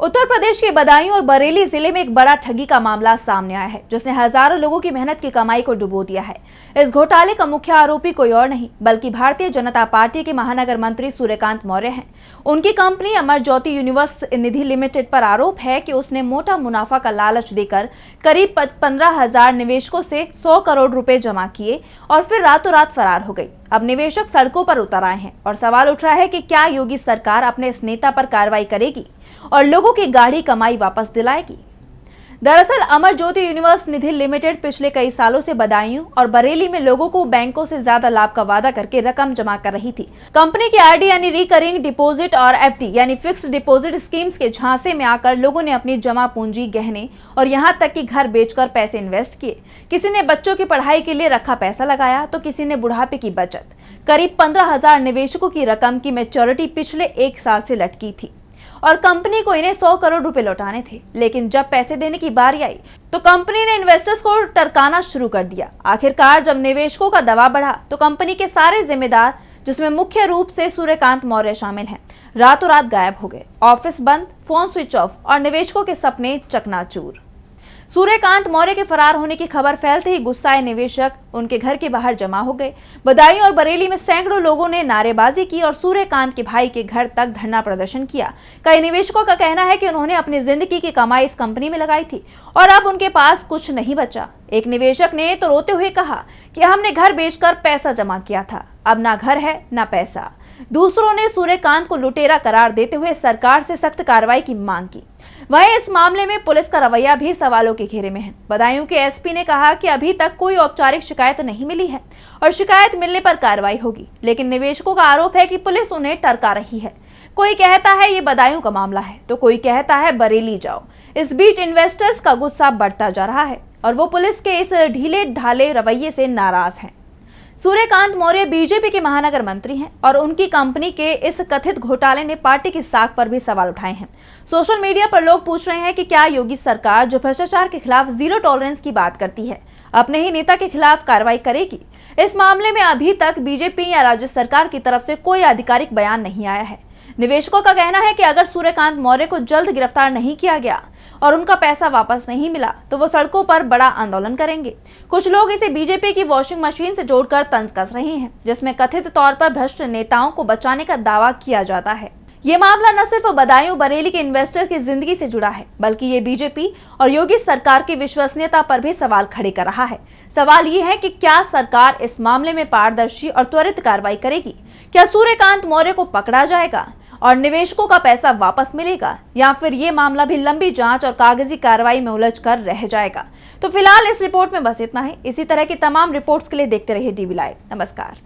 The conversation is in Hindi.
उत्तर प्रदेश के बदायूं और बरेली जिले में एक बड़ा ठगी का मामला सामने आया है, जिसने हजारों लोगों की मेहनत की कमाई को डुबो दिया है। इस घोटाले का मुख्य आरोपी कोई और नहीं बल्कि भारतीय जनता पार्टी के महानगर मंत्री सूर्यकांत मौर्य हैं। उनकी कंपनी अमर ज्योति यूनिवर्स निधि लिमिटेड पर आरोप है कि उसने मोटा मुनाफा का लालच देकर करीब 15,000 निवेशकों से 100 करोड़ रुपए जमा किए और फिर रातों रात फरार हो गई। अब निवेशक सड़कों पर उतर आए हैं और सवाल उठ रहा है कि क्या योगी सरकार अपने इस नेता पर कार्रवाई करेगी और लोगों की गाढ़ी कमाई वापस दिलाएगी। दरअसल अमर ज्योति यूनिवर्स निधि लिमिटेड पिछले कई सालों से बदायूं और बरेली में लोगों को बैंकों से ज्यादा लाभ का वादा करके रकम जमा कर रही थी। कंपनी की आरडी यानी रिकरिंग डिपॉजिट और एफडी यानी फिक्स्ड डिपॉजिट स्कीम्स के झांसे में आकर लोगों ने अपनी जमा पूंजी, गहने और यहां तक कि घर बेचकर पैसे इन्वेस्ट किए। किसी ने बच्चों की पढ़ाई के लिए रखा पैसा लगाया तो किसी ने बुढ़ापे की बचत। करीब 15,000 निवेशकों की रकम की मैच्योरिटी पिछले 1 साल से लटकी थी और कंपनी को इन्हें 100 करोड़ रुपए लौटाने थे। लेकिन जब पैसे देने की बारी आई तो कंपनी ने इन्वेस्टर्स को टरकाना शुरू कर दिया। आखिरकार जब निवेशकों का दबाव बढ़ा तो कंपनी के सारे जिम्मेदार, जिसमें मुख्य रूप से सूर्यकांत मौर्य शामिल हैं, रातों रात गायब हो गए। ऑफिस बंद, फोन स्विच ऑफ और निवेशकों के सपने चकनाचूर। सूर्यकांत मौर्य के फरार होने की खबर फैलते ही गुस्साए निवेशक उनके घर के बाहर जमा हो गए। बदायूं और बरेली में सैकड़ों लोगों ने नारेबाजी की और सूर्यकांत के भाई के घर तक धरना प्रदर्शन किया। कई निवेशकों का कहना है कि उन्होंने अपनी जिंदगी की कमाई इस कंपनी में लगाई थी और अब उनके पास कुछ नहीं बचा। एक निवेशक ने तो रोते हुए कहा कि हमने घर बेचकर पैसा जमा किया था, अब ना घर है ना पैसा। दूसरों ने सूर्यकांत को लुटेरा करार देते हुए सरकार से सख्त कार्रवाई की मांग की। वहीं इस मामले में पुलिस का रवैया भी सवालों के घेरे में है। बदायूं के एसपी ने कहा कि अभी तक कोई औपचारिक शिकायत नहीं मिली है और शिकायत मिलने पर कार्रवाई होगी, लेकिन निवेशकों का आरोप है कि पुलिस उन्हें टरका रही है। कोई कहता है ये बदायूं का मामला है तो कोई कहता है बरेली जाओ। इस बीच इन्वेस्टर्स का गुस्सा बढ़ता जा रहा है और वो पुलिस के इस ढीले ढाले रवैये से नाराज हैं। सूर्यकांत मौर्य बीजेपी के महानगर मंत्री हैं और उनकी कंपनी के इस कथित घोटाले ने पार्टी की साख पर भी सवाल उठाए हैं। सोशल मीडिया पर लोग पूछ रहे हैं कि क्या योगी सरकार, जो भ्रष्टाचार के खिलाफ जीरो टॉलरेंस की बात करती है, अपने ही नेता के खिलाफ कार्रवाई करेगी। इस मामले में अभी तक बीजेपी या राज्य सरकार की तरफ से कोई आधिकारिक बयान नहीं आया है। निवेशकों का कहना है कि अगर सूर्यकांत मौर्य को जल्द गिरफ्तार नहीं किया गया और उनका पैसा वापस नहीं मिला तो वो सड़कों पर बड़ा आंदोलन करेंगे। कुछ लोग इसे बीजेपी की वॉशिंग मशीन से जोड़कर तंज कस रहे हैं, जिसमें कथित तौर पर भ्रष्ट नेताओं को बचाने का दावा किया जाता है। ये मामला न सिर्फ बदायूं बरेली के इन्वेस्टर की जिंदगी से जुड़ा है, बल्कि ये बीजेपी और योगी सरकार की विश्वसनीयता पर भी सवाल खड़े कर रहा है। सवाल ये है कि क्या सरकार इस मामले में पारदर्शी और त्वरित कार्रवाई करेगी? क्या सूर्यकांत मौर्य को पकड़ा जाएगा और निवेशकों का पैसा वापस मिलेगा, या फिर ये मामला भी लंबी जांच और कागजी कार्रवाई में उलझकर रह जाएगा? तो फिलहाल इस रिपोर्ट में बस इतना ही। इसी तरह की तमाम रिपोर्ट्स के लिए देखते रहिए DV लाइव। नमस्कार।